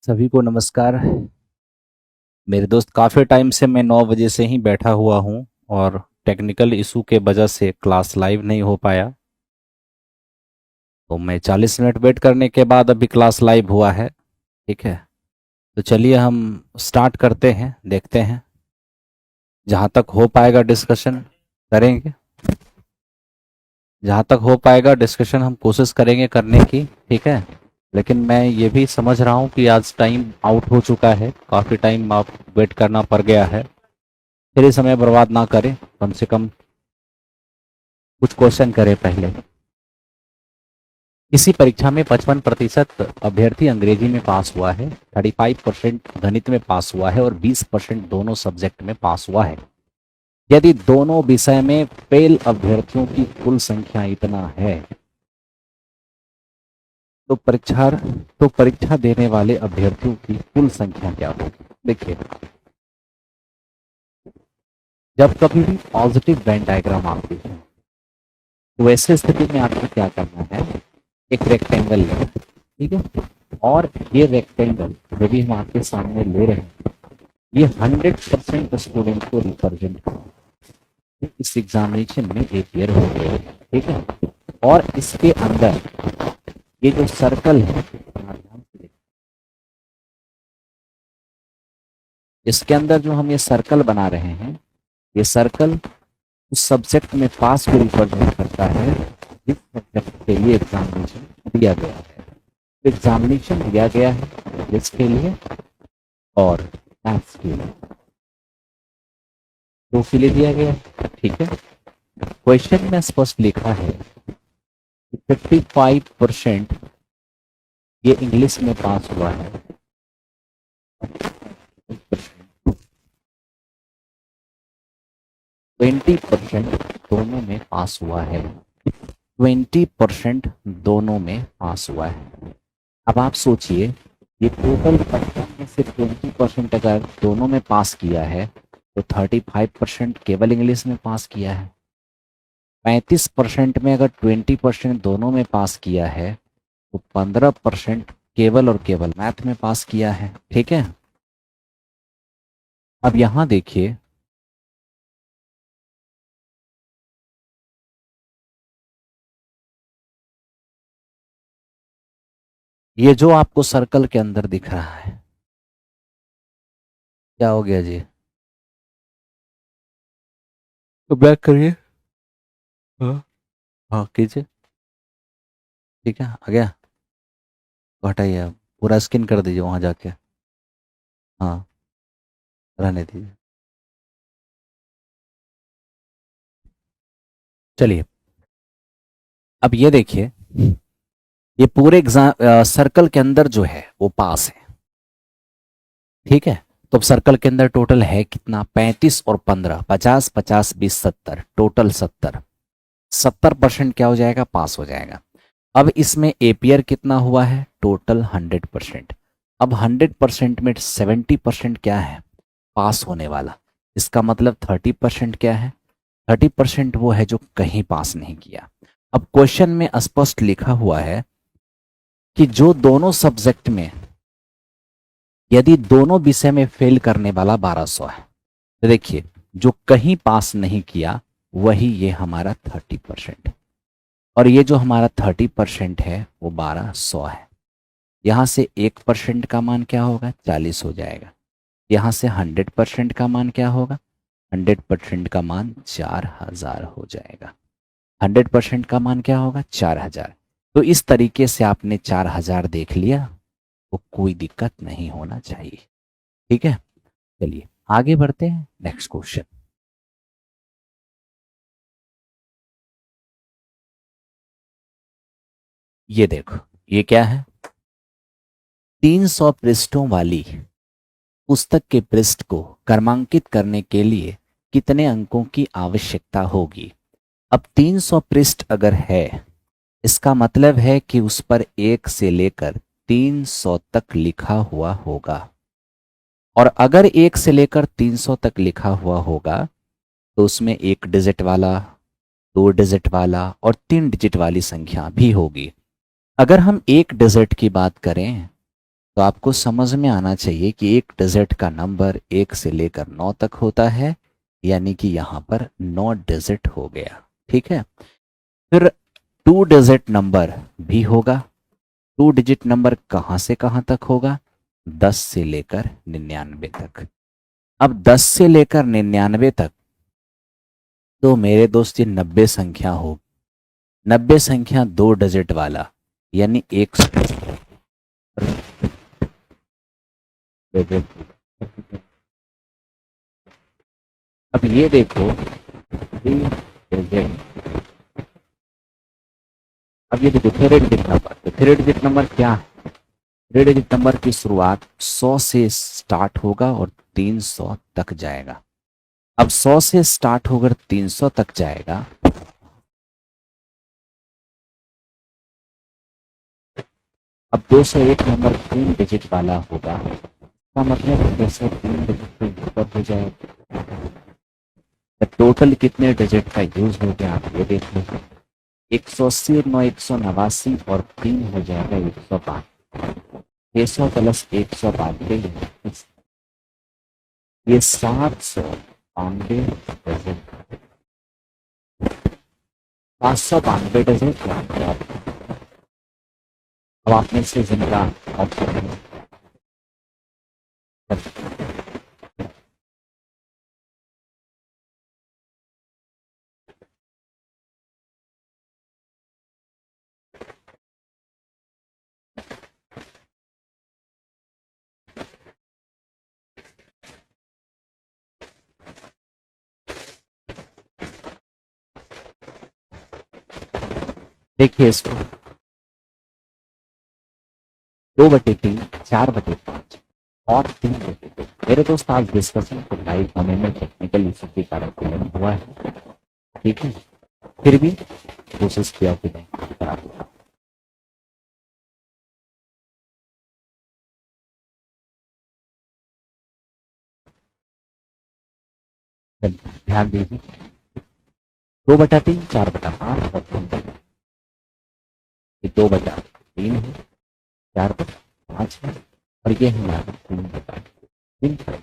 सभी को नमस्कार। मेरे दोस्त, काफ़ी टाइम से मैं 9 बजे से ही बैठा हुआ हूँ और टेक्निकल इशू के वजह से क्लास लाइव नहीं हो पाया। तो मैं 40 मिनट वेट करने के बाद अभी क्लास लाइव हुआ है। ठीक है, तो चलिए हम स्टार्ट करते हैं, देखते हैं। जहाँ तक हो पाएगा डिस्कशन करेंगे, जहाँ तक हो पाएगा डिस्कशन हम कोशिश करेंगे करने की। ठीक है, लेकिन मैं ये भी समझ रहा हूँ कि आज टाइम आउट हो चुका है, काफ़ी टाइम आप वेट करना पड़ गया है। फिर ये समय बर्बाद ना करें, कम से कम कुछ क्वेश्चन करें पहले। इसी परीक्षा में 55% अभ्यर्थी अंग्रेजी में पास हुआ है, 35% गणित में पास हुआ है और 20% दोनों सब्जेक्ट में पास हुआ है। यदि दोनों विषय में फेल अभ्यर्थियों की कुल संख्या इतना है तो परीक्षा देने वाले अभ्यर्थियों की कुल संख्या क्या होगी। देखिए, जब कभी भी पॉजिटिव वेन डायग्राम आती है तो वैसे स्थिति में आपको क्या करना है, एक रेक्टेंगल लेना, ठीक है। और ये रेक्टेंगल जो भी हम आपके सामने ले रहे हैं, ये 100% स्टूडेंट को रिप्रेजेंट करता है। इस एग्जामिनेशन में एक ईयर हो गया, ठीक है। और इसके अंदर ये जो सर्कल है, इसके अंदर जो हम ये सर्कल बना रहे हैं, ये सर्कल उस सब्जेक्ट में पास को रिप्रेजेंट करता है जिस सब्जेक्ट के लिए एग्जामिनेशन दिया गया है। एग्जामिनेशन दिया गया है जिसके लिए, और मैथ्स के लिए, दो के लिए दिया गया है, ठीक है। क्वेश्चन में स्पष्ट लिखा है कि 55% ये इंग्लिश में पास हुआ है, 20% दोनों में पास हुआ है, 20% दोनों में पास हुआ है। अब आप सोचिए, ये टोटल 55 में से 20% अगर दोनों में पास किया है तो 35% केवल इंग्लिश में पास किया है। 35% में अगर 20% दोनों में पास किया है तो 15% केवल और केवल मैथ में पास किया है, ठीक है। अब यहां देखिए, ये जो आपको सर्कल के अंदर दिख रहा है, क्या हो गया जी? तो बैक करिए। हाँ, हाँ कीजिए। ठीक है, आ गया। तो हटाइए, आप पूरा स्किन कर दीजिए वहां जाके। हाँ, रहने दीजिए। चलिए, अब ये देखिए, ये पूरे एग्जाम सर्कल के अंदर जो है वो पास है, ठीक है। तो अब सर्कल के अंदर टोटल है कितना, 35 और 15, 50 50 20 70, टोटल 70। 70% क्या हो जाएगा, पास हो जाएगा। अब इसमें एपीयर कितना हुआ है, टोटल 100%। अब 100% में 70% क्या है, पास होने वाला। इसका मतलब 30% क्या है, 30% वो है जो कहीं पास नहीं किया। अब क्वेश्चन में स्पष्ट लिखा हुआ है कि जो दोनों सब्जेक्ट में, यदि दोनों विषय में फेल करने वाला 1200 है, तो देखिए जो कहीं पास नहीं किया वही ये हमारा 30%, और ये जो हमारा 30% है वो 1200 है। यहां से 1% का मान क्या होगा, 40 हो जाएगा। यहां से 100% का मान क्या होगा, 100% का मान 4000 हो जाएगा। 100% का मान क्या होगा, 4000। तो इस तरीके से आपने 4000 देख लिया, तो कोई दिक्कत नहीं होना चाहिए, ठीक है। चलिए आगे बढ़ते हैं, नेक्स्ट क्वेश्चन। ये देखो, ये क्या है, 300 पृष्ठों वाली पुस्तक के पृष्ठ को क्रमांकित करने के लिए कितने अंकों की आवश्यकता होगी। अब 300 पृष्ठ अगर है, इसका मतलब है कि उस पर 1 से लेकर 300 तक लिखा हुआ होगा। और अगर 1 से लेकर 300 तक लिखा हुआ होगा तो उसमें 1 डिजिट वाला, 2 डिजिट वाला और 3 डिजिट वाली संख्या भी होगी। अगर हम 1 डिजिट की बात करें तो आपको समझ में आना चाहिए कि एक डिजिट का नंबर 1 से लेकर 9 तक होता है, यानी कि यहाँ पर 9 डिजिट हो गया। ठीक है, फिर 2 डिजिट नंबर भी होगा। 2 डिजिट नंबर कहाँ से कहाँ तक होगा? 10 से लेकर 99 तक। अब 10 से लेकर 99 तक तो मेरे दोस्त ये 90 संख्या हो। 90 संख्या 2 डिजिट वाला, यानी 100। अब ये देखो, 3 डिजिट। अब ये देखो थ्री डिजिट नंबर, तो थ्री डिजिट नंबर क्या है? थ्री डिजिट नंबर की शुरुआत 100 से स्टार्ट होगा और 300 तक जाएगा। अब 100 से स्टार्ट होकर 300 तक जाएगा। अब 201 नंबर 3 डिजिट वाला होगा, इसका मतलब 203 डिजिट से ऊपर हो जाएगा। तो टोटल कितने डिजिट का यूज हो गया आप ये देख लो। 180 और 9 189 और 3 हो जाएगा 105। 600 प्लस 192, ये 792 डिजिट। 592 डिजिट। अब आपने से जिनका ऑप्शन देखिए इसको, 2/3, 4/5 और 3/2। मेरे दोस्त आज डिस्कशन को लाइव होने में टेक्निकल इशू के कारण विलम्ब हुआ है। ठीक है, फिर भी कोशिश किया कि नहीं करा दूंगा। ध्यान दीजिए, 2/3, 4/5 और 2/3 है, 4/5 है, और ये हमारा 3/3 है।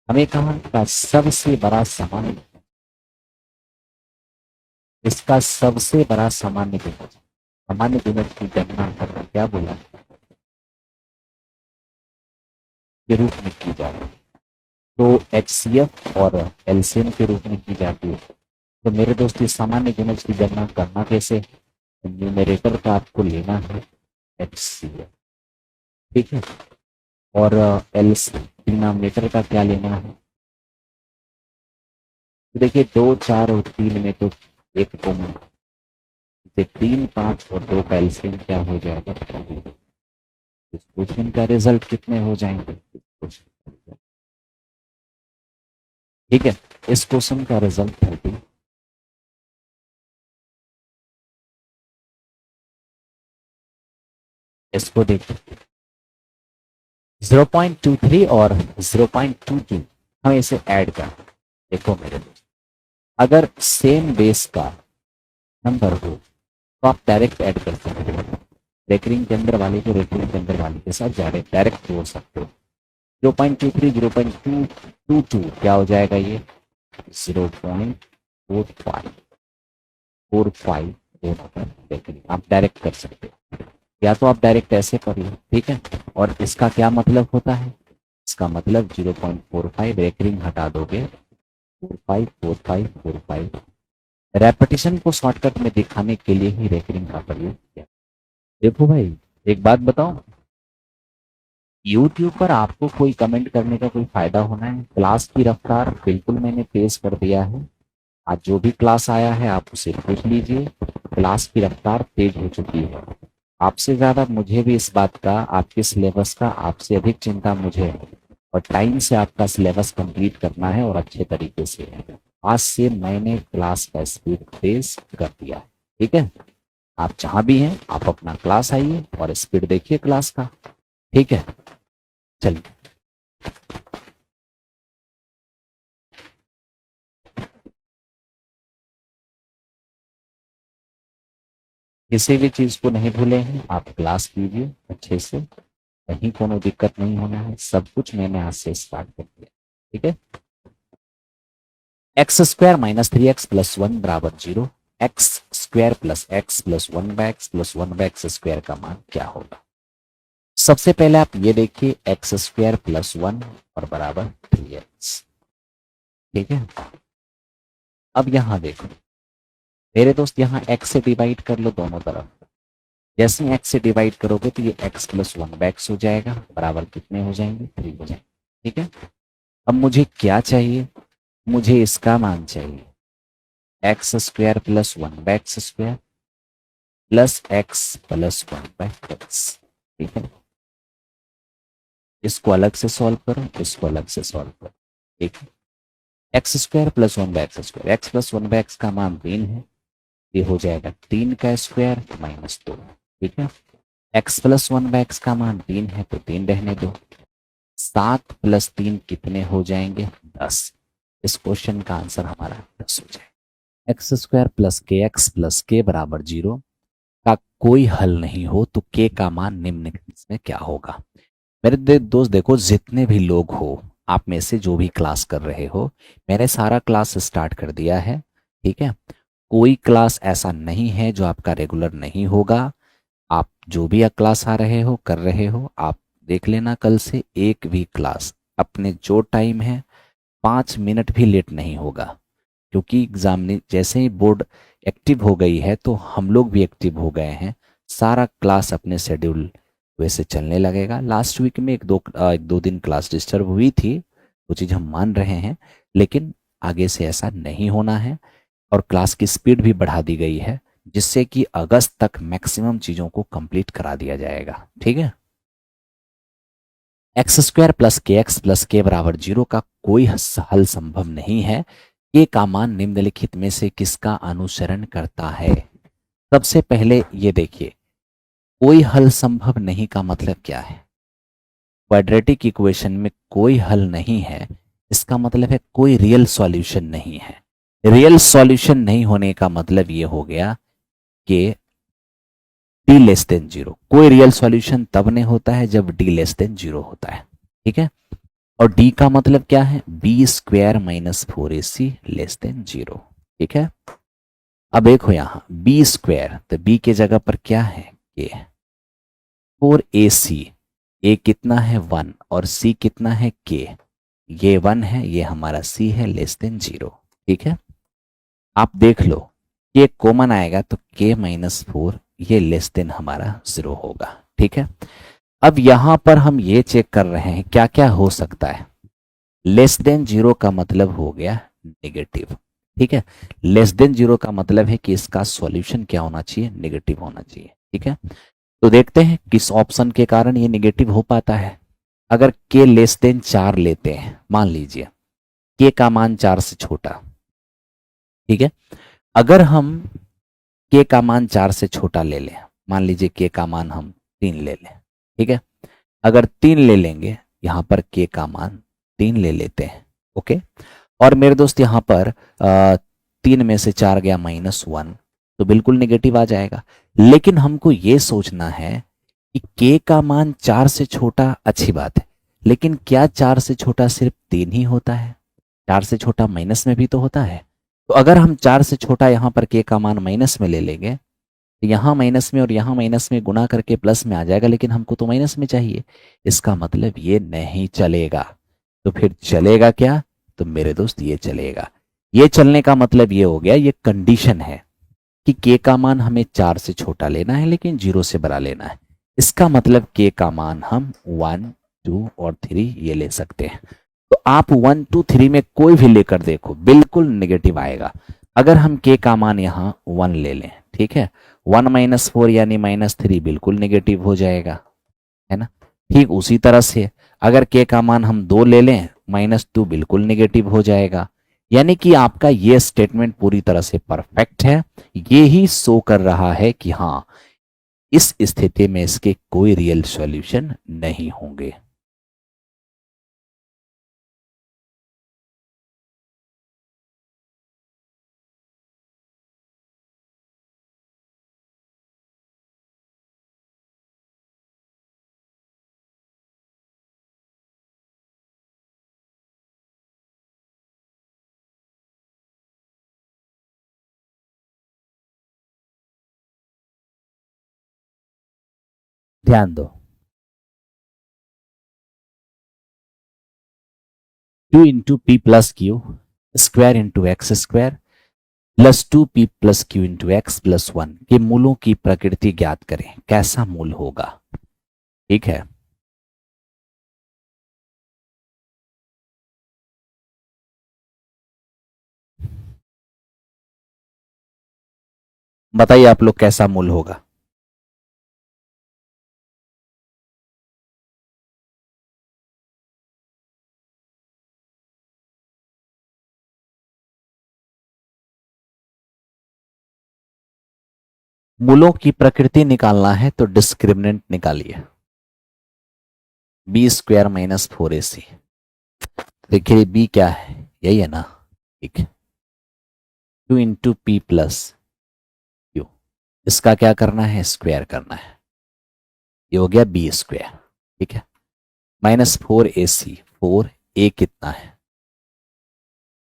हमें कहा का सबसे बड़ा सामान्य, इसका सबसे बड़ा सामान्य गुणज, सामान्य गुणज की गणना करना क्या बोला के रूप में की जाती है। तो HCF और एलसीएम के रूप में की जाती है। तो मेरे दोस्त इस सामान्य गुणज की गणना करना कैसे? न्यूमरेटर का आपको लेना है HCF, ठीक है, और एलसीएम डिनोमिनेटर का क्या लेना है? तो देखिए 2, 4 और 3 में तो एक कॉमन, 3, 5 और 2 का एलसीएम क्या हो जाएगा? इस क्वेश्चन का रिजल्ट कितने हो जाएंगे? ठीक है, इस क्वेश्चन का रिजल्ट 30। इसको देखो 0.23 और 0.22 हम इसे ऐड कर, देखो मेरे दोस्त, अगर सेम बेस का नंबर हो तो आप डायरेक्ट ऐड कर सकते हो। रेकरिंग के अंदर वाले को रेकरिंग के अंदर वाले के साथ डायरेक्ट जोड़ सकते हो। 0.23 0.222 क्या हो जाएगा? ये 0.45 दोनों का रेकरिंग आप डायरेक्ट कर सकते हो, या तो आप डायरेक्ट ऐसे कर लो। ठीक है, और इसका क्या मतलब होता है? इसका मतलब 0.45 रेकरिंग हटा दोगे, 454545। रेपिटेशन को शॉर्टकट में दिखाने के लिए ही रेकरिंग का प्रयोग किया। देखो भाई, एक बात बताओ, YouTube पर आपको कोई कमेंट करने का कोई फायदा होना है? क्लास की रफ्तार बिल्कुल मैंने तेज कर दिया है। आज जो भी क्लास आया है आप उसे पूछ लीजिए, क्लास की रफ्तार तेज हो चुकी है। आपसे ज़्यादा मुझे भी इस बात का, आपके सिलेबस का आपसे अधिक चिंता मुझे है, और टाइम से आपका सिलेबस कंप्लीट करना है और अच्छे तरीके से। आज से मैंने क्लास का स्पीड तेज कर दिया है। ठीक है, आप जहाँ भी हैं आप अपना क्लास आइए और स्पीड देखिए क्लास का। ठीक है, चलिए। किसी भी चीज़ को नहीं भूले हैं आप, क्लास कीजिए अच्छे से। कहीं कोनो दिक्कत नहीं होना है, सब कुछ मैंने आज से स्टार्ट कर दिया। ठीक है, x square minus 3x plus 1 बराबर 0, x square plus x plus 1/x plus 1/x square का मान क्या होगा। सबसे पहले आप ये देखिए, एक्स स्क्वायर प्लस 1 और बराबर 3x। ठीक है, अब यहां देखो मेरे दोस्त, यहां x से डिवाइड कर लो दोनों तरफ। जैसे ही x से डिवाइड करोगे तो ये x प्लस 1/x हो जाएगा, बराबर कितने हो जाएंगे, 3 हो जाएंगे। ठीक है, अब मुझे क्या चाहिए, मुझे इसका मान चाहिए, x square plus 1/x square plus x plus 1/x। ठीक है, इसको अलग से सॉल्व करो, इसको अलग से सॉल्व करो। ठीक है, x square plus 1/x square, x plus 1/x का मान 3 है, ये हो जाएगा 3 का स्क्वायर माइनस 2। ठीक है, एक्स प्लस 1/x का मान 3 है तो 3 रहने दो, 7 प्लस 3 कितने हो जाएंगे, 10। इस क्वेश्चन का आंसर हमारा 10 हो जाएगा। एक्स स्क्वायर प्लस के एक्स प्लस के बराबर 0 का कोई हल नहीं हो तो के का मान निम्न में क्या होगा। मेरे दोस्त देखो, जितने भी लोग हो, आप में से जो भी क्लास कर रहे हो, मैंने सारा क्लास स्टार्ट कर दिया है। ठीक है, कोई क्लास ऐसा नहीं है जो आपका रेगुलर नहीं होगा। आप जो भी क्लास आ रहे हो कर रहे हो, आप देख लेना कल से एक भी क्लास अपने जो टाइम है 5 मिनट भी लेट नहीं होगा। क्योंकि एग्जाम ने जैसे ही बोर्ड एक्टिव हो गई है तो हम लोग भी एक्टिव हो गए हैं। सारा क्लास अपने शेड्यूल वैसे चलने लगेगा। लास्ट वीक में एक दो दिन क्लास डिस्टर्ब हुई थी, वो चीज़ हम मान रहे हैं, लेकिन आगे से ऐसा नहीं होना है। और क्लास की स्पीड भी बढ़ा दी गई है, जिससे कि अगस्त तक मैक्सिमम चीज़ों को कंप्लीट करा दिया जाएगा। ठीक है, एक्स स्क्वायर प्लस के एक्स प्लस के बराबर 0 का कोई हल संभव नहीं है। के का मान निम्नलिखित में से किसका अनुसरण करता है। सबसे पहले ये देखिए, कोई हल संभव नहीं का मतलब क्या है। क्वाड्रेटिक इक्वेशन में कोई हल नहीं है, इसका मतलब है कोई रियल सॉल्यूशन नहीं है। रियल सॉल्यूशन नहीं होने का मतलब ये हो गया कि डी लेस देन 0। कोई रियल सॉल्यूशन तब नहीं होता है जब डी लेस देन 0 होता है। ठीक है, और डी का मतलब क्या है, B square minus 4ac less than 0। ठीक है, अब देखो यहां बी स्क्वायर, तो बी के जगह पर क्या है, के। 4ac, ए कितना है 1 और सी कितना है के, ये 1 है, ये हमारा सी है, लेस देन 0। ठीक है, आप देख लो ये कॉमन आएगा तो के माइनस 4, ये लेस देन हमारा 0 होगा। ठीक है, अब यहां पर हम ये चेक कर रहे हैं क्या क्या हो सकता है। लेस देन 0 का मतलब हो गया नेगेटिव। ठीक है, लेस देन 0 का मतलब है कि इसका सॉल्यूशन क्या होना चाहिए, नेगेटिव होना चाहिए। ठीक है, तो देखते हैं किस ऑप्शन के कारण ये नेगेटिव हो पाता है। अगर के लेस देन 4 लेते हैं, मान लीजिए के का मान 4 से छोटा। ठीक है, अगर हम के का मान 4 से छोटा ले लें, मान लीजिए के का मान हम 3 ले लें। ठीक है, अगर 3 ले लेंगे, यहां पर के का मान 3 ले लेते हैं। ओके, और मेरे दोस्त यहाँ पर 3 में से 4 गया -1, तो बिल्कुल नेगेटिव आ जाएगा। लेकिन हमको ये सोचना है कि के का मान 4 से छोटा, अच्छी बात है, लेकिन क्या 4 से छोटा सिर्फ 3 ही होता है, 4 से छोटा माइनस में भी तो होता है। तो अगर हम 4 से छोटा यहाँ पर के का मान माइनस में ले लेंगे, तो यहाँ माइनस में और यहाँ माइनस में गुना करके प्लस में आ जाएगा, लेकिन हमको तो माइनस में चाहिए। इसका मतलब ये नहीं चलेगा। तो फिर चलेगा क्या, तो मेरे दोस्त ये चलेगा। ये चलने का मतलब ये हो गया, ये कंडीशन है कि के का मान हमें 4 से छोटा लेना है लेकिन 0 से बड़ा लेना है। इसका मतलब के का मान हम 1, 2 और 3 ये ले सकते हैं। तो आप 1, 2, 3 में कोई भी लेकर देखो, बिल्कुल नेगेटिव आएगा। अगर हम के का मान यहाँ 1 ले लें, ठीक है, 1 - 4 यानी -3 बिल्कुल नेगेटिव हो जाएगा, है ना। ठीक उसी तरह से अगर के का मान हम 2 ले लें, -2 बिल्कुल नेगेटिव हो जाएगा। यानी कि आपका ये स्टेटमेंट पूरी तरह से परफेक्ट है। ये ही शो कर रहा है कि हाँ, इस स्थिति में इसके कोई रियल सॉल्यूशन नहीं होंगे। ध्यान दो, 2 × p + q square into x square +2p + q into x +1 के मूलों की प्रकृति ज्ञात करें, कैसा मूल होगा। ठीक है, बताइए आप लोग कैसा मूल होगा। मूलों की प्रकृति निकालना है तो डिस्क्रिमिनेंट निकालिए, b² - 4ac। देखिए b क्या है, यही है ना। ठीक है, 2 × p + q, इसका क्या करना है, स्क्वायर करना है, ये हो गया b²। ठीक है, -4ac, 4a कितना है,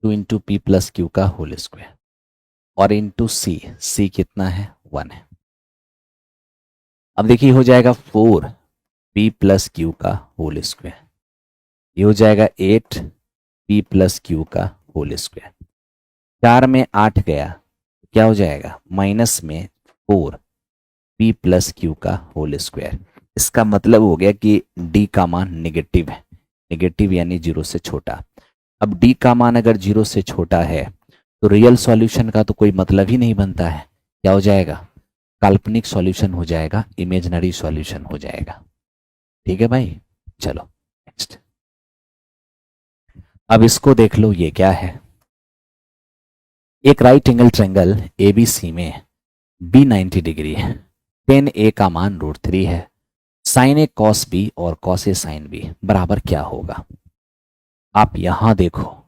2 × p + q का होल स्क्वायर, और इंटू c कितना है, 1 है। अब देखिए हो जाएगा 4p + q का होल स्क्वायर, ये हो जाएगा 8p + q का होल स्क्वायर। 4 में 8 गया, क्या हो जाएगा, माइनस में 4p + q का होल स्क्वायर। इसका मतलब हो गया कि d का मान नेगेटिव है, नेगेटिव यानी 0 से छोटा। अब d का मान अगर 0 से छोटा है तो रियल सॉल्यूशन का तो कोई मतलब ही नहीं बनता है, क्या हो जाएगा, काल्पनिक सॉल्यूशन हो जाएगा, इमेजिनरी सॉल्यूशन हो जाएगा। ठीक है भाई, चलो नेक्स्ट। अब इसको देख लो, ये क्या है, एक राइट एंगल ट्रायंगल एबीसी में बी 90 डिग्री है, टेन ए का मान √3 है, साइन ए कॉस बी और कॉस ए साइन बी बराबर क्या होगा। आप यहां देखो,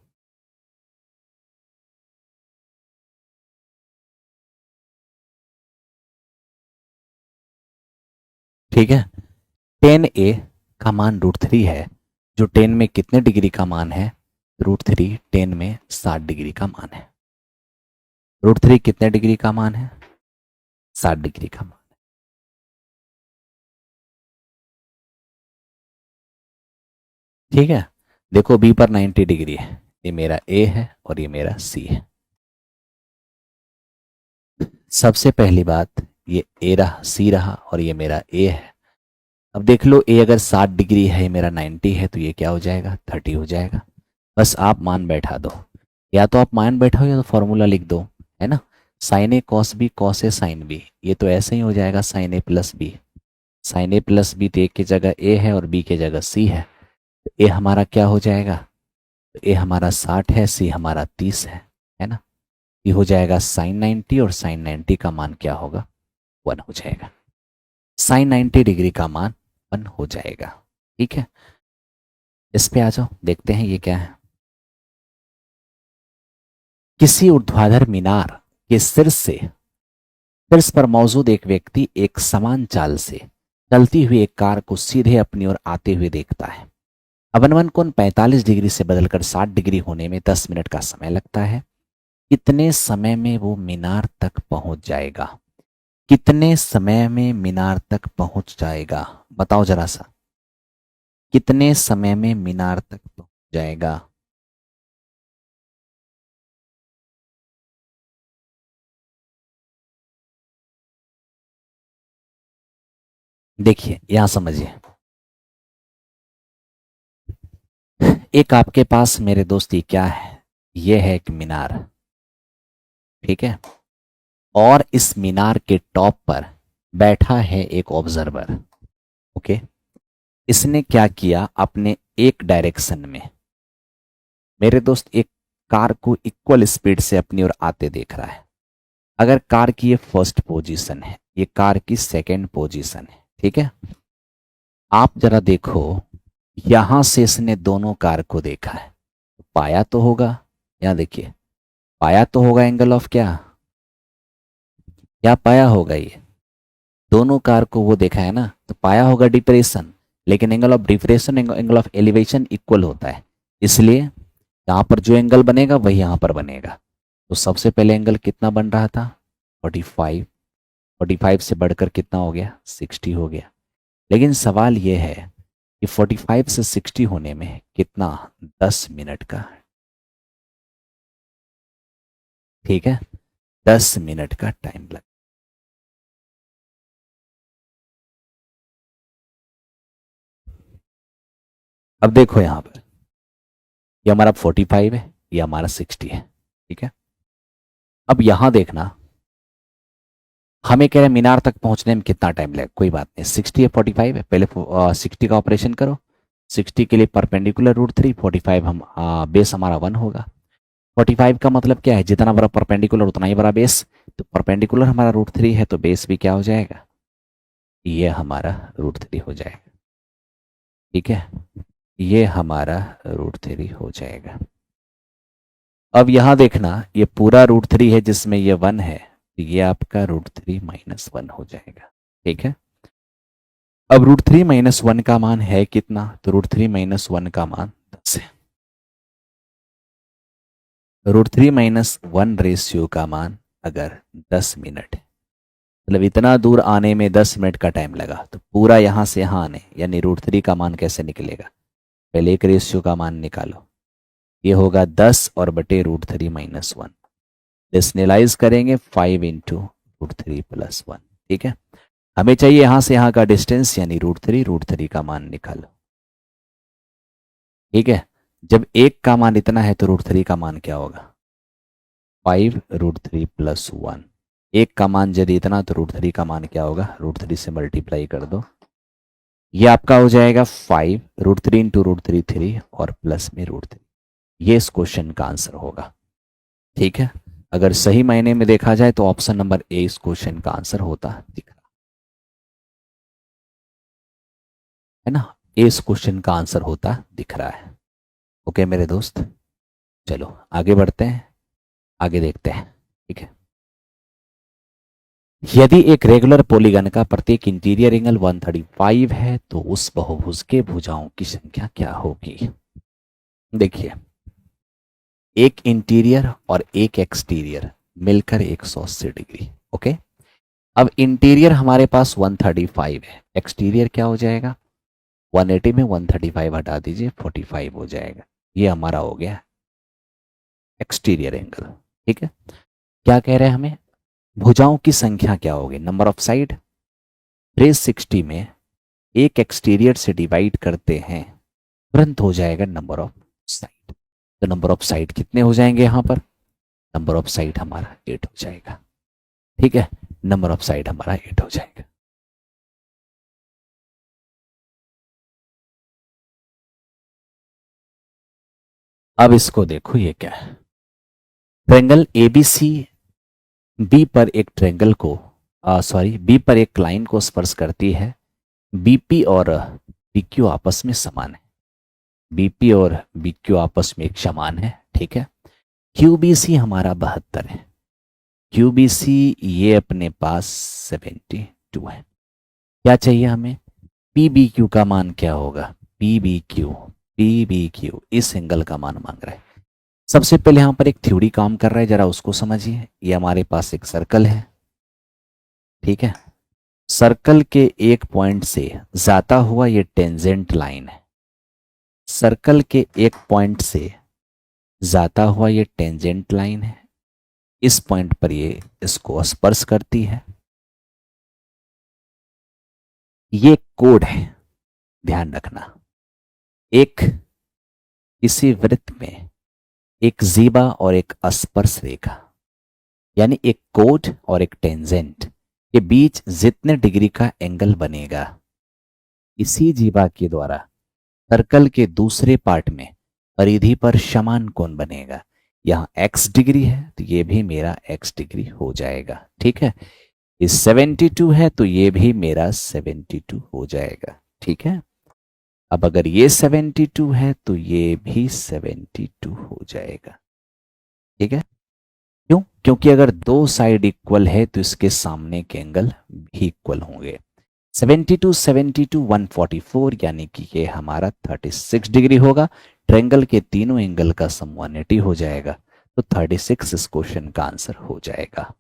ठीक है, टेन ए का मान √3 है, जो 10 में कितने डिग्री का मान है, √3 10 में 60 डिग्री का मान है। √3 कितने डिग्री का मान है, 60 डिग्री का मान। ठीक है, देखो बी पर 90 डिग्री है, ये मेरा ए है और ये मेरा सी है। सबसे पहली बात, ये ए रहा, सी रहा और ये मेरा ए है। अब देख लो, ए अगर 60 डिग्री है, ये मेरा 90 है, तो ये क्या हो जाएगा, 30 हो जाएगा। बस आप मान बैठा दो, या तो आप मान बैठाओ या तो फॉर्मूला लिख दो, है ना। Sign A cos B cos A sine B, ये तो ऐसे ही हो जाएगा, साइन ए प्लस बी। साइन ए प्लस बी, तो ए की जगह ए है और बी की जगह सी है, तो ए हमारा क्या हो जाएगा, तो ए हमारा 60 है, सी हमारा 30 है ना। ये हो जाएगा साइन 90 और साइन 90 का मान क्या होगा, 1 हो जाएगा। साइन 90 डिग्री का मान 1 हो जाएगा। ठीक है, इस पे आ जाओ, देखते हैं ये क्या है। किसी ऊर्ध्वाधर मीनार के शीर्ष पर मौजूद एक व्यक्ति एक समान चाल से चलती हुई एक कार को सीधे अपनी ओर आते हुए देखता है। अवनवन कोण 45 डिग्री से बदलकर 60 डिग्री होने में 10 मिनट का समय लगता है। कितने समय में वो मीनार तक पहुंच जाएगा, कितने समय में मीनार तक पहुंच जाएगा, बताओ जरा सा, कितने समय में मीनार तक पहुंच जाएगा। देखिए यहां समझिए, एक आपके पास मेरे दोस्त ये क्या है, ये है एक मीनार, ठीक है, और इस मीनार के टॉप पर बैठा है एक ऑब्जर्वर। ओके, इसने क्या किया, अपने एक डायरेक्शन में मेरे दोस्त एक कार को इक्वल स्पीड से अपनी ओर आते देख रहा है। अगर कार की ये फर्स्ट पोजीशन है, ये कार की सेकंड पोजीशन है, ठीक है। आप जरा देखो, यहां से इसने दोनों कार को देखा है, पाया तो होगा, यहां देखिए, पाया तो होगा एंगल ऑफ क्या, क्या पाया होगा, ये दोनों कार को वो देखा है ना, तो पाया होगा डिप्रेशन। लेकिन angle of depression angle of elevation equal होता है, इसलिए यहाँ पर जो एंगल बनेगा वही यहाँ पर बनेगा। तो सबसे पहले एंगल कितना बन रहा था, 45, 45 से बढ़कर कितना हो गया, 60 हो गया। लेकिन सवाल ये है कि 45 से 60 होने में कितना, 10 मिनट का। ठीक है, 10 मिनट का टाइम लग। अब देखो यहां पर, ये हमारा 45 है, ये हमारा 60 है। ठीक है, अब यहां देखना, हमें कह रहे हैं मीनार तक पहुंचने में कितना टाइम लगेगा। कोई बात नहीं, 60 है 45 है, पहले 60 का ऑपरेशन करो। 60 के लिए परपेंडिकुलर √3, 45 हम बेस हमारा 1 होगा। 45 का मतलब क्या है, जितना बड़ा परपेंडिकुलर उतना ही बड़ा बेस। तो परपेंडिकुलर हमारा √3 है, तो बेस भी क्या हो जाएगा, ये हमारा √3 हो जाएगा। ठीक है, ये हमारा √3 हो जाएगा। अब यहां देखना, ये पूरा √3 है जिसमें ये 1 है, तो ये आपका √3 - 1 हो जाएगा। ठीक है, अब √3 - 1 का मान है कितना, तो √3 - 1 का मान 10 है। √3 - 1 रेशियो का मान अगर 10 मिनट है, मतलब इतना दूर आने में 10 मिनट का टाइम लगा, तो पूरा यहां से यहां आने यानी √3 का मान कैसे निकलेगा, पहले एक रेशियो का मान निकालो। ये होगा 10 और बटे √3 - 1। डेसिमलाइज करेंगे 5 इंटू √3 + 1। ठीक है, हमें चाहिए यहां से यहां का डिस्टेंस यानी √3 का मान निकालो। ठीक है, जब एक का मान इतना है तो √3 का मान क्या होगा, 5 √3 + 1। एक का मान यदि इतना तो √3 का मान क्या होगा, √3 से मल्टीप्लाई कर दो, ये आपका हो जाएगा 5 √3 इंटू √3 3 और प्लस में √3। ये इस क्वेश्चन का आंसर होगा। ठीक है, अगर सही मायने में देखा जाए तो ऑप्शन नंबर ए इस क्वेश्चन का आंसर होता दिख रहा है ना, ए इस क्वेश्चन का आंसर होता दिख रहा है। ओके मेरे दोस्त, चलो आगे बढ़ते हैं, आगे देखते हैं। ठीक है, यदि एक रेगुलर पॉलीगन का प्रत्येक इंटीरियर एंगल 135 है तो उस बहुभुज के भुजाओं की संख्या क्या होगी। देखिए, एक इंटीरियर और एक एक्सटीरियर मिलकर 180 डिग्री। ओके, अब इंटीरियर हमारे पास 135 है, एक्सटीरियर क्या हो जाएगा, 180 में 135 हटा दीजिए 45 हो जाएगा। ये हमारा हो गया एक्सटीरियर एंगल। ठीक है, क्या कह रहे हैं हमें, भुजाओं की संख्या क्या होगी, नंबर ऑफ साइड। 360 में एक एक्सटीरियर से डिवाइड करते हैं, तुरंत हो जाएगा नंबर ऑफ साइड। तो नंबर ऑफ साइड कितने हो जाएंगे यहां पर, नंबर ऑफ साइड हमारा 8 हो जाएगा। ठीक है, नंबर ऑफ साइड हमारा 8 हो जाएगा। अब इसको देखो, ये क्या है, ट्रेंगल एबीसी बी पर एक ट्रेंगल को बी पर एक लाइन को स्पर्श करती है। बीपी और बीक्यू आपस में समान है, बीपी और बीक्यू आपस में एक समान है। ठीक है, क्यूबीसी हमारा 72 है, क्यूबीसी ये अपने पास 72 है। क्या चाहिए हमें, पी बी क्यू का मान क्या होगा, P B Q, P B Q इस एंगल का मान मांग रहा है। सबसे पहले यहां पर एक थ्योरी काम कर रहा है, जरा उसको समझिए। ये हमारे पास एक सर्कल है। ठीक है, सर्कल के एक पॉइंट से जाता हुआ ये टेंजेंट लाइन है, सर्कल के एक पॉइंट से जाता हुआ ये टेंजेंट लाइन है, इस पॉइंट पर ये इसको स्पर्श करती है। ये कोड है, ध्यान रखना। एक किसी वृत्त में एक जीवा और एक स्पर्श रेखा, यानी एक कोड और एक टेंजेंट के बीच जितने डिग्री का एंगल बनेगा, इसी जीवा के द्वारा सर्कल के दूसरे पार्ट में परिधि पर समान कोण बनेगा। यहां x डिग्री है तो ये भी मेरा x डिग्री हो जाएगा। ठीक है, ये 72 है तो ये भी मेरा 72 हो जाएगा। ठीक है, अब अगर ये 72 है तो ये भी 72 हो जाएगा। ठीक है, क्यों, क्योंकि अगर दो साइड इक्वल है तो इसके सामने के एंगल भी इक्वल होंगे। 72 72 144 यानी कि ये हमारा 36 डिग्री होगा। ट्रायंगल के तीनों एंगल का सम 180 हो जाएगा, तो 36 इस क्वेश्चन का आंसर हो जाएगा।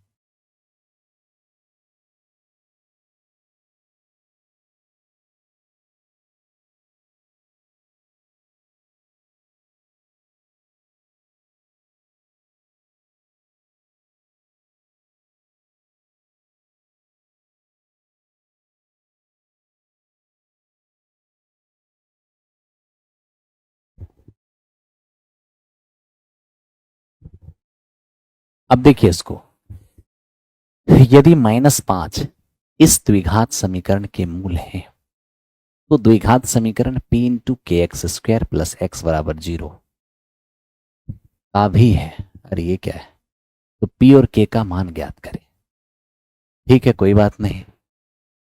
अब देखिए इसको, यदि -5 इस द्विघात समीकरण के मूल है तो द्विघात समीकरण p इंटू के एक्स स्क्वायर प्लस एक्स बराबर 0 का भी है। अरे ये क्या है, तो p और k का मान ज्ञात करें। ठीक है, कोई बात नहीं।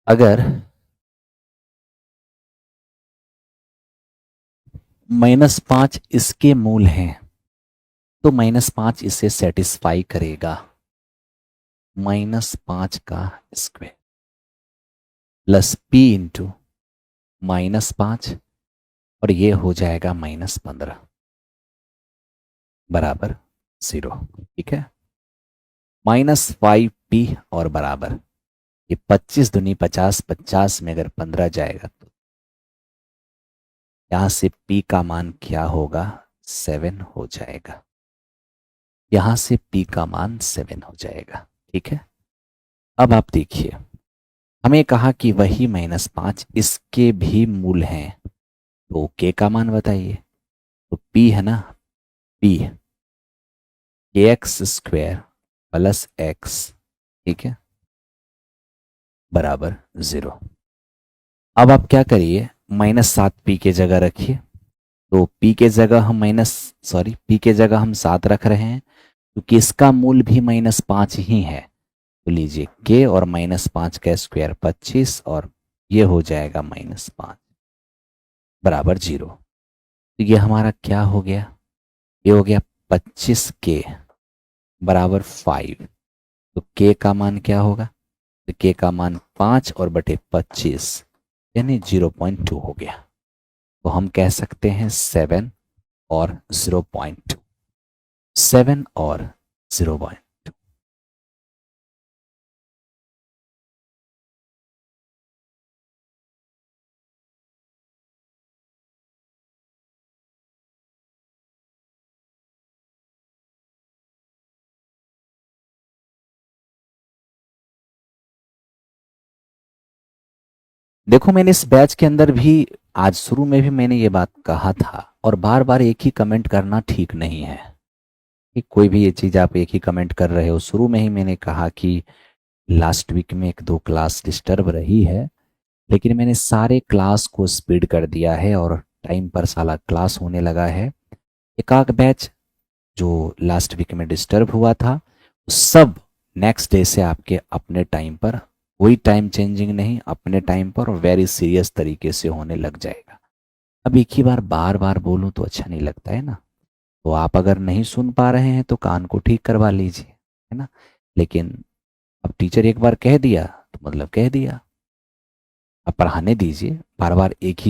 अगर -5 इसके मूल हैं तो -5 इसे सेटिस्फाई करेगा। -5 का स्क्वायर प्लस p इंटू -5 और ये हो जाएगा -15 बराबर 0। ठीक है, -5p और बराबर, ये 25 दूनी 50, 50 में अगर 15 जाएगा तो यहां से p का मान क्या होगा, 7 हो जाएगा। यहां से p का मान 7 हो जाएगा। ठीक है, अब आप देखिए, हमें कहा कि वही -5 इसके भी मूल हैं, तो k का मान बताइए। तो p है ना, p के एक्स स्क्वायर प्लस एक्स, ठीक है, बराबर 0। अब आप क्या करिए, -7p के जगह रखिए। तो p के जगह हम p के जगह हम 7 रख रहे हैं क्योंकि इसका मूल भी -5 ही है। तो लीजिए k और -5 का स्क्वायर 25 और ये हो जाएगा -5 बराबर 0। तो ये हमारा क्या हो गया, ये हो गया 25k बराबर 5। तो k का मान क्या होगा, तो k का मान 5 और बटे 25 यानी 0.2 हो गया। तो हम कह सकते हैं 7 और 0.2, 7 और 0.2। देखो मैंने इस बैच के अंदर भी आज शुरू में भी मैंने ये बात कहा था, और बार बार एक ही कमेंट करना ठीक नहीं है कि कोई भी ये चीज़ आप एक ही कमेंट कर रहे हो। शुरू में ही मैंने कहा कि लास्ट वीक में 1-2 क्लास डिस्टर्ब रही है, लेकिन मैंने सारे क्लास को स्पीड कर दिया है और टाइम पर साला क्लास होने लगा है। एक आध बैच जो लास्ट वीक में डिस्टर्ब हुआ था, सब नेक्स्ट डे से आपके अपने टाइम पर, कोई टाइम चेंजिंग नहीं, अपने टाइम पर और वेरी सीरियस तरीके से होने लग जाएगा। अब एक ही बार बार बार बोलूं तो अच्छा नहीं लगता है ना। तो आप अगर नहीं सुन पा रहे हैं तो कान को ठीक करवा लीजिए, है ना। लेकिन अब टीचर एक बार कह दिया तो मतलब कह दिया, अब पढ़ाने दीजिए। बार बार एक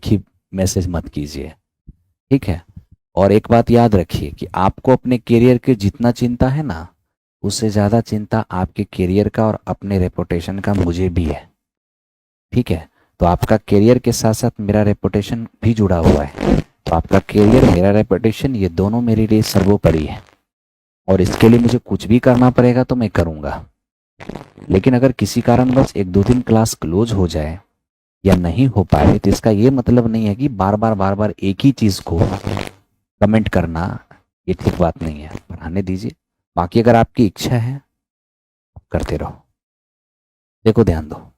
ही मैसेज मत कीजिए, ठीक है। और एक बात याद रखिए कि आपको अपने करियर की जितना चिंता है ना, उससे ज़्यादा चिंता आपके करियर का और अपने रेपुटेशन का मुझे भी है, ठीक है। तो आपका करियर के साथ साथ मेरा रेपुटेशन भी जुड़ा हुआ है। तो आपका करियर, मेरा रेपुटेशन, ये दोनों मेरे लिए सर्वोपरि है और इसके लिए मुझे कुछ भी करना पड़ेगा तो मैं करूँगा। लेकिन अगर किसी कारणवश 1-2 दिन क्लास क्लोज हो जाए या नहीं हो पाए तो इसका ये मतलब नहीं है कि बार बार एक ही चीज़ को कमेंट करना ये ठीक बात नहीं है। पढ़ाने दीजिए, बाकी अगर आपकी इच्छा है आप करते रहो। देखो ध्यान दो,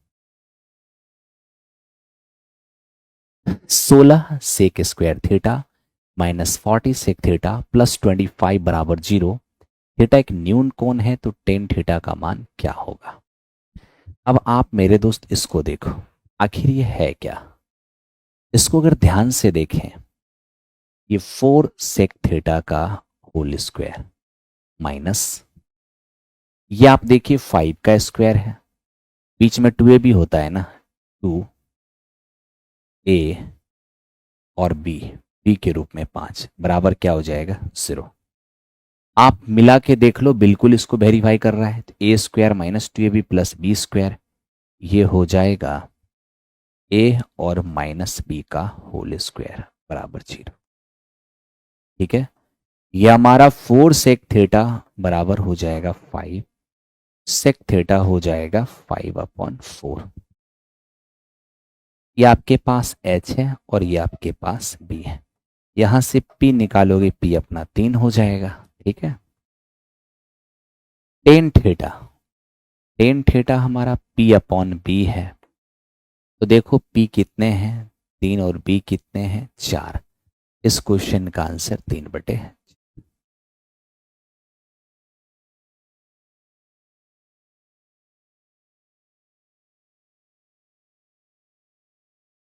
16 sec square theta -40 sec theta plus 25 बराबर 0। थीटा एक न्यून कोण है तो टेन थीटा का मान क्या होगा। अब आप मेरे दोस्त इसको देखो, आखिर ये है क्या। इसको अगर ध्यान से देखें, ये 4 सेक थीटा का होल स्क्वायर माइनस, ये आप देखिए 5 का स्क्वायर है, बीच में 2a भी होता है ना, 2a और b के रूप में 5 बराबर क्या हो जाएगा, 0। आप मिला के देख लो, बिल्कुल इसको वेरीफाई कर रहा है। तो a square minus 2ab plus b square, ये हो जाएगा a और माइनस b का होल स्क्वायर बराबर 0। ठीक है, ये हमारा 4 सेक थीटा बराबर हो जाएगा 5 सेक थीटा हो जाएगा 5/4। ये आपके पास h है और ये आपके पास b है। यहां से p निकालोगे, p अपना 3 हो जाएगा। ठीक है, टेन थीटा, टेन थीटा हमारा P अपॉन बी है। तो देखो P कितने हैं 3 और B कितने हैं 4। इस क्वेश्चन का आंसर 3/।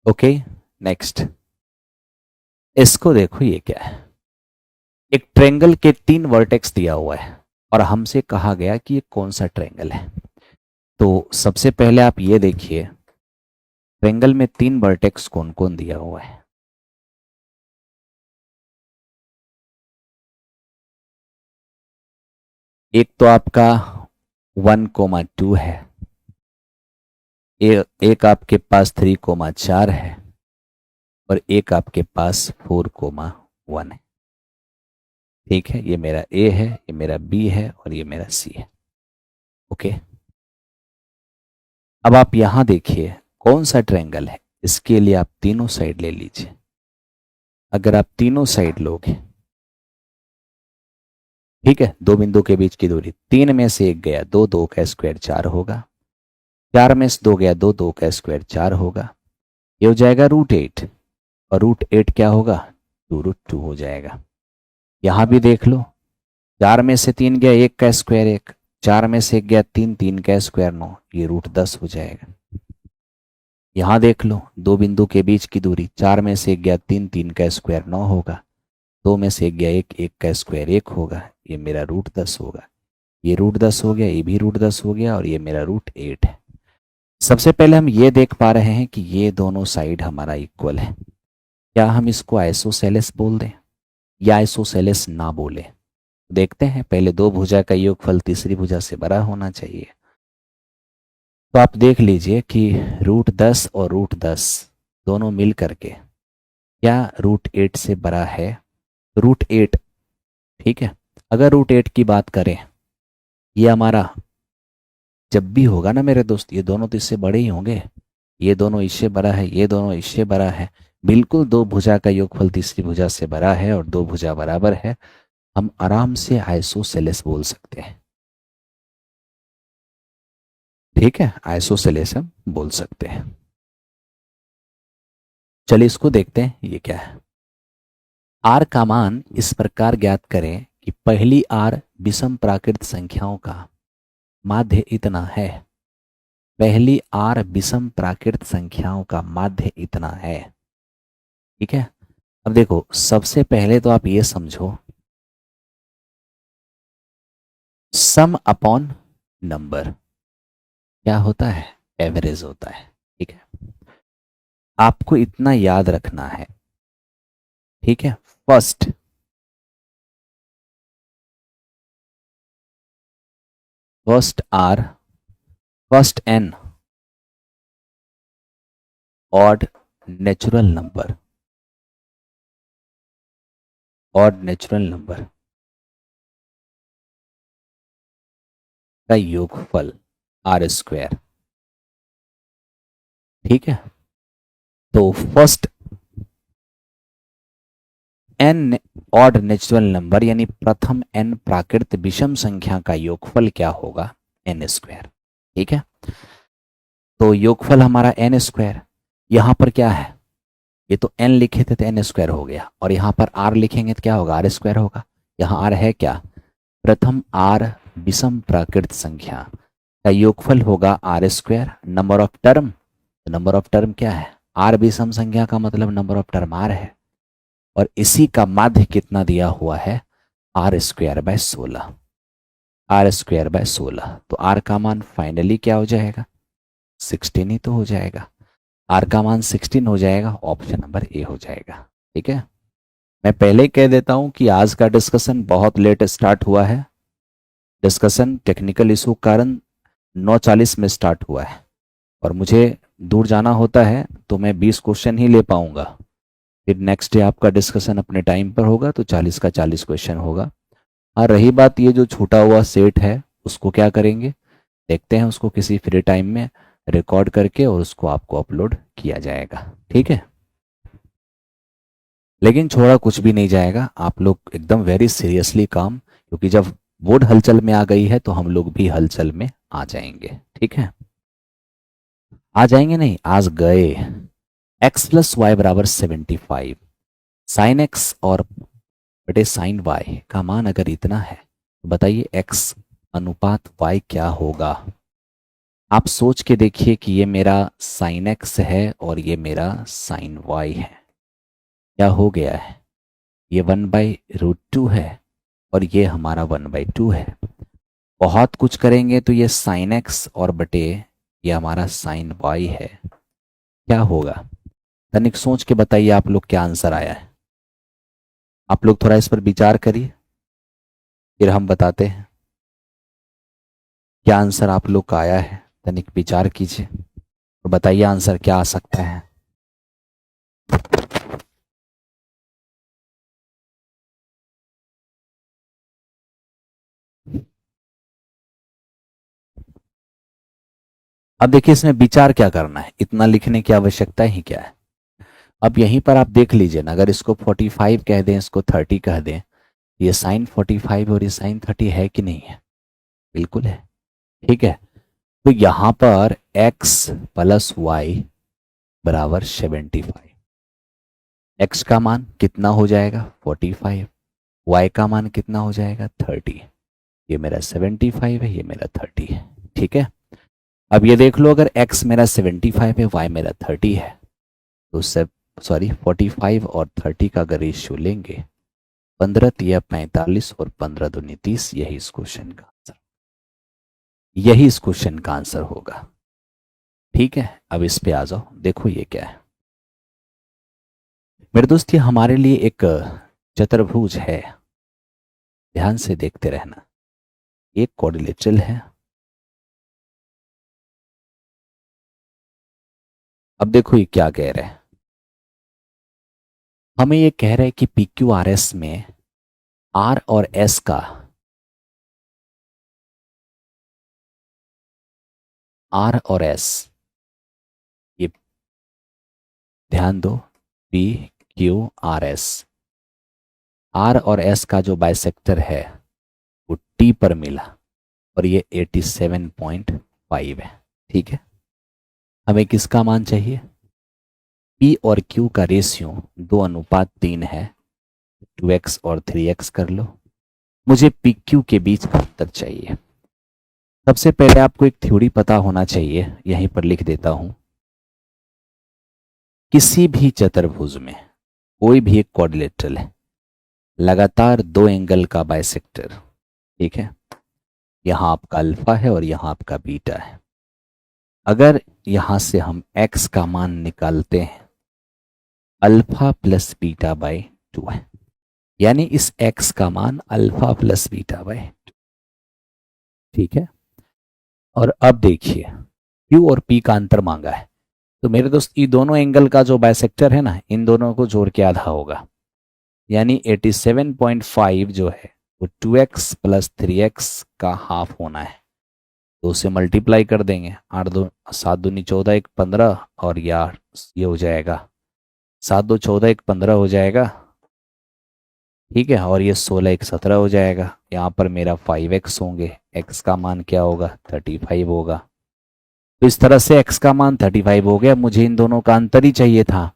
Okay, next. इसको देखो, ये क्या है? एक ट्रेंगल के 3 वर्टेक्स दिया हुआ है और हमसे कहा गया कि ये कौन सा ट्रेंगल है। तो सबसे पहले आप ये देखिए, ट्रेंगल में 3 वर्टेक्स कौन कौन दिया हुआ है। एक तो आपका 1,2 है, एक आपके पास 3,4 है और एक आपके पास 4,1 है। ठीक है, ये मेरा ए है, ये मेरा बी है और ये मेरा सी है। ओके, अब आप यहां देखिए कौन सा ट्रायंगल है। इसके लिए आप तीनों साइड ले लीजिए। अगर आप तीनों साइड लोगे, ठीक है, दो बिंदु के बीच की दूरी, 3 में से 1 गया 2, 2 का स्क्वायर 4 होगा। 4 में से 2 गया 2, 2 का स्क्वायर 4 होगा। ये हो जाएगा √8 और √8 क्या होगा 2√2 हो जाएगा। यहां भी देख लो, 4 में से 3 गया 1 का स्क्वायर 1, 4 में से 1 गया 3, 3 का स्क्वायर 9, ये √10 हो जाएगा। यहां देख लो, दो बिंदु के बीच की दूरी, 4 में से 1 गया 3, 3 का स्क्वायर 9 होगा। 2 में से 1 गया 1, 1 का स्क्वायर 1 होगा, ये मेरा √10 होगा। ये √10 हो गया, ये भी √10 हो गया और ये मेरा √8 है। सबसे पहले हम ये देख पा रहे हैं कि ये दोनों साइड हमारा इक्वल है। क्या हम इसको आइसोसेलेस बोल दें या आइसोसेलेस ना बोले? देखते हैं। पहले दो भुजा का योगफल तीसरी भुजा से बड़ा होना चाहिए। तो आप देख लीजिए कि √10 और √10 दोनों मिल करके क्या √8 से बड़ा है? √8, ठीक है। अगर √8 की बात करें, ये हमारा जब भी होगा ना मेरे दोस्त, ये दोनों तो इससे बड़े ही होंगे। ये दोनों इससे बड़ा है, ये दोनों इससे बड़ा है। बिल्कुल दो भुजा का योगफल तीसरी भुजा से बड़ा है और दो भुजा बराबर है। हम आराम से आइसोसेलेस बोल सकते हैं। ठीक है, आइसोसेलेस हम बोल सकते हैं। चलिए इसको देखते हैं, ये क्या है। आर का मान इस प्रकार ज्ञात करें कि पहली आर विषम प्राकृत संख्याओं का माध्य इतना है। पहली आर विषम प्राकृत संख्याओं का माध्य इतना है। ठीक है, अब देखो, सबसे पहले तो आप ये समझो, सम अपॉन नंबर क्या होता है? एवरेज होता है। ठीक है, आपको इतना याद रखना है। ठीक है, first R, first N odd natural number, odd natural number का योगफल R²। ठीक है, तो first N odd natural number यानी प्रथम एन प्राकृत विषम संख्या का योगफल क्या होगा? n²। ठीक है, तो योगफल हमारा n²। यहां पर क्या है? ये तो n लिखे थे तो n² हो गया, और यहां पर r लिखेंगे तो क्या होगा? R² होगा। यहां r है क्या? प्रथम r विषम प्राकृत संख्या का योगफल होगा R²। Number of term, number of term क्या है? r विषम संख्या का मतलब नंबर ऑफ टर्म r है, और इसी का माध्य कितना दिया हुआ है? R²/16। R²/16, तो r का मान फाइनली क्या हो जाएगा? 16 ही तो हो जाएगा। r का मान 16 हो जाएगा, ऑप्शन नंबर ए हो जाएगा। ठीक है, मैं पहले ही कह देता हूं कि आज का डिस्कशन बहुत लेट स्टार्ट हुआ है। डिस्कशन टेक्निकल इशू कारण 9:40 में स्टार्ट हुआ है, और मुझे दूर जाना होता है तो मैं 20 क्वेश्चन ही ले पाऊंगा। फिर नेक्स्ट डे आपका डिस्कशन अपने टाइम पर होगा तो 40 का 40 क्वेश्चन होगा। हाँ, रही बात ये जो छूटा हुआ सेट है उसको क्या करेंगे, देखते हैं। उसको किसी फ्री टाइम में रिकॉर्ड करके और उसको आपको अपलोड किया जाएगा। ठीक है, लेकिन छोड़ा कुछ भी नहीं जाएगा। आप लोग एकदम वेरी सीरियसली काम, क्योंकि जब वुड हलचल में आ गई है तो हम लोग भी हलचल में आ जाएंगे। ठीक है, आ जाएंगे नहीं, आज गए। x प्लस वाई बराबर 75, साइन एक्स और बटे साइन वाई का मान अगर इतना है तो बताइए x अनुपात y क्या होगा। आप सोच के देखिए कि ये मेरा साइन एक्स है और ये मेरा साइन वाई है, क्या हो गया है, ये 1/√2 है और ये हमारा 1/2 है। बहुत कुछ करेंगे तो ये साइन एक्स और बटे ये हमारा साइन वाई है, क्या होगा। तनिक सोच के बताइए आप लोग क्या आंसर आया है। आप लोग थोड़ा इस पर विचार करिए, फिर हम बताते हैं क्या आंसर आप लोग का आया है। तनिक विचार कीजिए और बताइए आंसर क्या आ सकता है। अब देखिए इसमें विचार क्या करना है, इतना लिखने की आवश्यकता ही क्या है। अब यहीं पर आप देख लीजिए ना, अगर इसको 45 कह दें, इसको 30 कह दें, ये साइन 45 और ये साइन 30 है कि नहीं है, बिल्कुल है। ठीक है, तो यहां पर x प्लस वाई बराबर 75, x का मान कितना हो जाएगा 45, y का मान कितना हो जाएगा 30, ये मेरा 75 है, ये मेरा 30 है। ठीक है, अब ये देख लो, अगर x मेरा 75 है, y मेरा 30 है, तो सब सॉरी 45 और 30 का अगर रेशियो लेंगे 15 तिया 45 और 15 दूनी 30, यही इस क्वेश्चन का आंसर होगा। ठीक है, अब इस पे आ जाओ, देखो ये क्या है मेरे दोस्त, ये हमारे लिए एक चतुर्भुज है, ध्यान से देखते रहना। एक क्वाड्रिलेटरल है। अब देखो ये क्या कह रहा है, हमें ये कह रहा है कि पी क्यू आर एस में आर और एस का, आर और एस, ये ध्यान दो, P Q R S, R और एस का जो बाइसेक्टर है वो टी पर मिला और ये 87.5 है। ठीक है, हमें किसका मान चाहिए, पी और क्यू का रेशियो 2:3 है, 2x और 3x कर लो। मुझे पी क्यू के बीच का अंतर चाहिए। सबसे पहले आपको एक थ्योरी पता होना चाहिए, यहीं पर लिख देता हूं। किसी भी चतुर्भुज में कोई भी एक क्वाड्रिलेटरल है, लगातार दो एंगल का बाइसेक्टर। ठीक है, यहां आपका अल्फा है और यहां आपका बीटा है। अगर यहां से हम x का मान निकालते हैं, अल्फा प्लस बीटा बाई 2 है, यानी इस x का मान अल्फा प्लस बीटा बाई 2। ठीक है, और अब देखिए Q और P का अंतर मांगा है, तो मेरे दोस्त ये दोनों एंगल का जो बाइसेक्टर है ना, इन दोनों को जोड़ के आधा होगा, यानी 87.5 जो है वो 2x प्लस 3x का हाफ होना है। तो उसे मल्टीप्लाई कर देंगे, 7 दूनी 14, 1 15, और यार ये हो जाएगा 7 2 14, 1 15 हो जाएगा। ठीक है, और ये 16 1 17 हो जाएगा। यहाँ पर मेरा 5x होंगे, x का मान क्या होगा 35 होगा। तो इस तरह से x का मान 35 हो गया, मुझे इन दोनों का अंतर ही चाहिए था।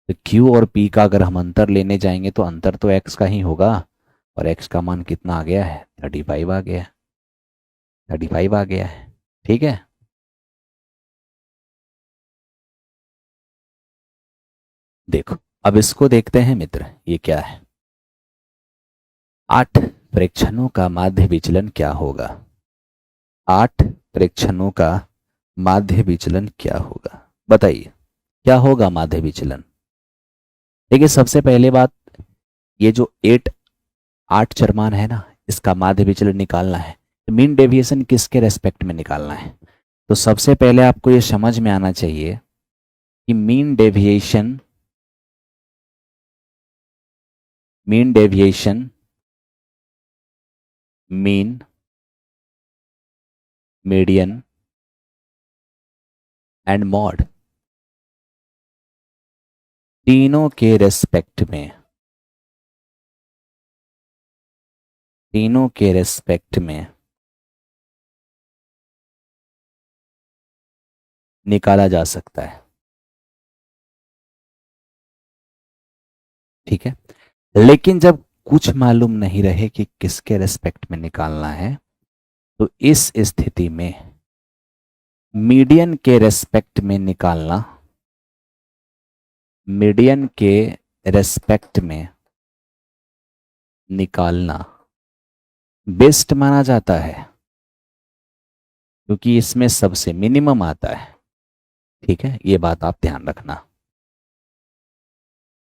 तो q और p का अगर हम अंतर लेने जाएंगे तो अंतर तो x का ही होगा, और x का मान कितना आ गया है 35 आ गया, 35 आ गया है। ठीक है, देखो अब इसको देखते हैं मित्र, ये क्या है, 8 प्रेक्षणों का माध्य विचलन क्या होगा, 8 प्रेक्षणों का माध्य विचलन क्या होगा, बताइए क्या होगा माध्य विचलन। देखिए सबसे पहले बात, ये जो 8 चरमान है ना, इसका माध्य विचलन निकालना है, तो मीन डेविएशन किसके रेस्पेक्ट में निकालना है। तो सबसे पहले आपको ये समझ में आना चाहिए कि mean deviation mean, median and mod, तीनों के रेस्पेक्ट में तीनों के रेस्पेक्ट में निकाला जा सकता है। ठीक है, लेकिन जब कुछ मालूम नहीं रहे कि किसके रेस्पेक्ट में निकालना है, तो इस स्थिति में मीडियन के रेस्पेक्ट में निकालना, मीडियन के रेस्पेक्ट में निकालना बेस्ट माना जाता है, क्योंकि इसमें सबसे मिनिमम आता है। ठीक है, ये बात आप ध्यान रखना।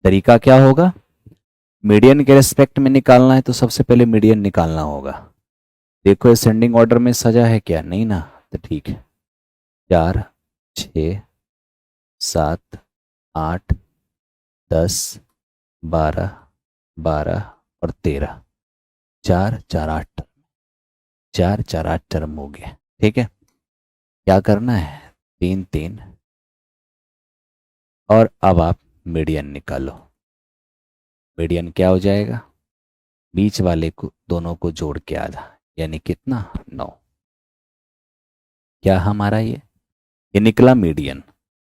तरीका क्या होगा, मीडियन के रेस्पेक्ट में निकालना है तो सबसे पहले मीडियन निकालना होगा। देखो असेंडिंग ऑर्डर में सजा है क्या, नहीं ना, तो ठीक है। 4, 6, 7, 8, 10, 12, 12 और 13, 4, 4, 8, 4, 4, 8 टर्म हो गया। ठीक है, क्या करना है, 3, 3 और अब आप मीडियन निकालो। मीडियन क्या हो जाएगा, बीच वाले को दोनों को जोड़ के आधा, यानी कितना, 9। क्या हमारा ये निकला मीडियन।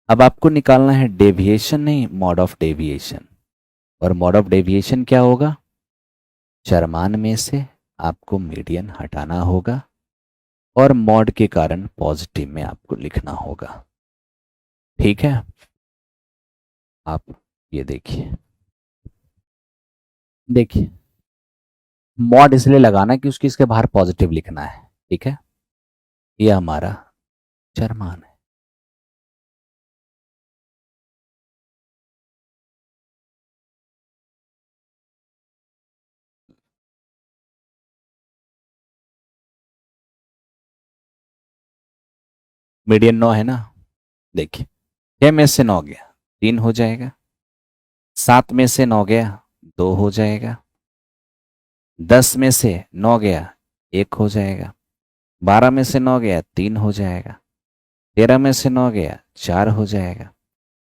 अब आपको निकालना है डेविएशन, नहीं मॉड ऑफ डेविएशन। और मॉड ऑफ डेविएशन क्या होगा, चरमान में से आपको मीडियन हटाना होगा और मॉड के कारण पॉजिटिव में आपको लिखना होगा। ठीक है, आप ये देखिए, देखिए मॉड इसलिए लगाना कि उसकी इसके बाहर पॉजिटिव लिखना है। ठीक है, ये हमारा चरमान है। मीडियन 9 है ना, देखिए 6 में से 9 गया 3 हो जाएगा, 7 में से 9 गया 2 हो जाएगा, 10 में से 9 गया 1 हो जाएगा, 12 में से 9 गया 3 हो जाएगा, 13 में से 9 गया 4 हो जाएगा,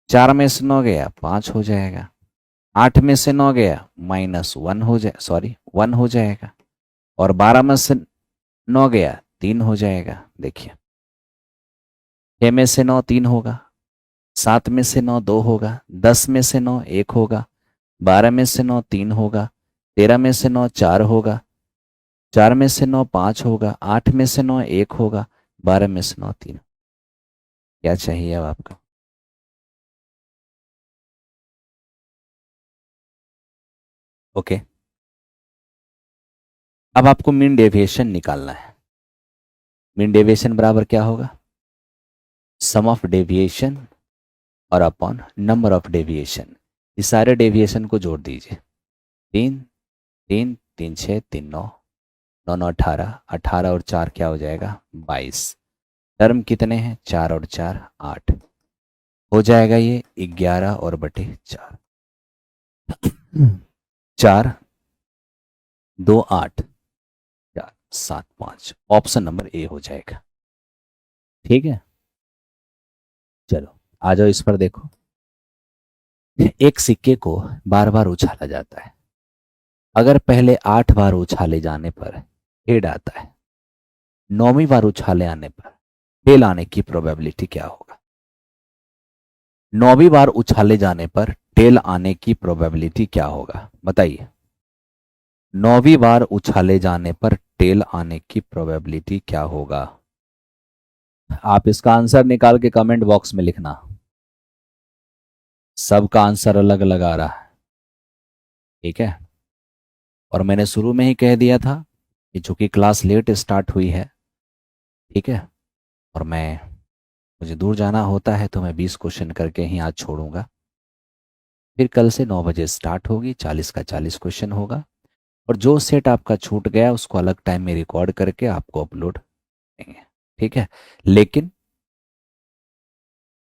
4 में से 9 गया 5 हो जाएगा, 8 में से 9 गया -1 हो जाए, सॉरी 1 हो जाएगा, और 12 में से 9 गया 3 हो जाएगा। देखिए 6 में से 9 3 होगा, 7 में से 9 2 होगा, 10 में से 9 1 होगा, 12 में से 9 3 होगा, 13 में से 9 4 होगा, 4 में से 9 5 होगा, 8 में से 9 1 होगा, 12 में से 9 3। क्या चाहिए अब आपको, ओके। अब आपको मीन डेविएशन निकालना है। मीन डेविएशन बराबर क्या होगा, सम ऑफ डेविएशन और अपॉन नंबर ऑफ डेविएशन। इस सारे डेविएशन को जोड़ दीजिए, 3 3 3 6 3 9 9 9 18, 18 और 4 क्या हो जाएगा 22। टर्म कितने हैं, 4 और 4 8 हो जाएगा, ये 11 और बटे 4, 4 2 8 4 7 5, ऑप्शन नंबर ए हो जाएगा। ठीक है, चलो आ जाओ इस पर देखो। एक सिक्के को बार बार उछाला जाता है, अगर पहले 8 बार उछाले जाने पर हेड आता है, 9वीं बार उछाले आने पर टेल आने की प्रोबेबिलिटी क्या होगा। 9वीं बार उछाले जाने पर टेल आने की प्रोबेबिलिटी क्या होगा, बताइए। 9वीं बार उछाले जाने पर टेल आने की प्रोबेबिलिटी क्या होगा। आप इसका आंसर निकाल के कमेंट बॉक्स में लिखना, सबका आंसर अलग अलग आ रहा है। ठीक है, और मैंने शुरू में ही कह दिया था कि चूंकि क्लास लेट स्टार्ट हुई है, ठीक है, और मुझे दूर जाना होता है, तो मैं 20 क्वेश्चन करके ही आज छोड़ूंगा। फिर कल से 9 बजे स्टार्ट होगी, 40 का 40 क्वेश्चन होगा, और जो सेट आपका छूट गया उसको अलग टाइम में रिकॉर्ड करके आपको अपलोड करेंगे। ठीक है, लेकिन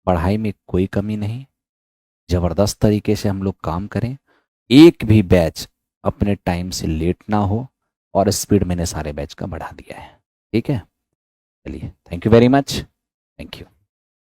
पढ़ाई में कोई कमी नहीं, ज़बरदस्त तरीके से हम लोग काम करें, एक भी बैच अपने टाइम से लेट ना हो, और स्पीड मैंने सारे बैच का बढ़ा दिया है। ठीक है, चलिए, thank you very much, thank you.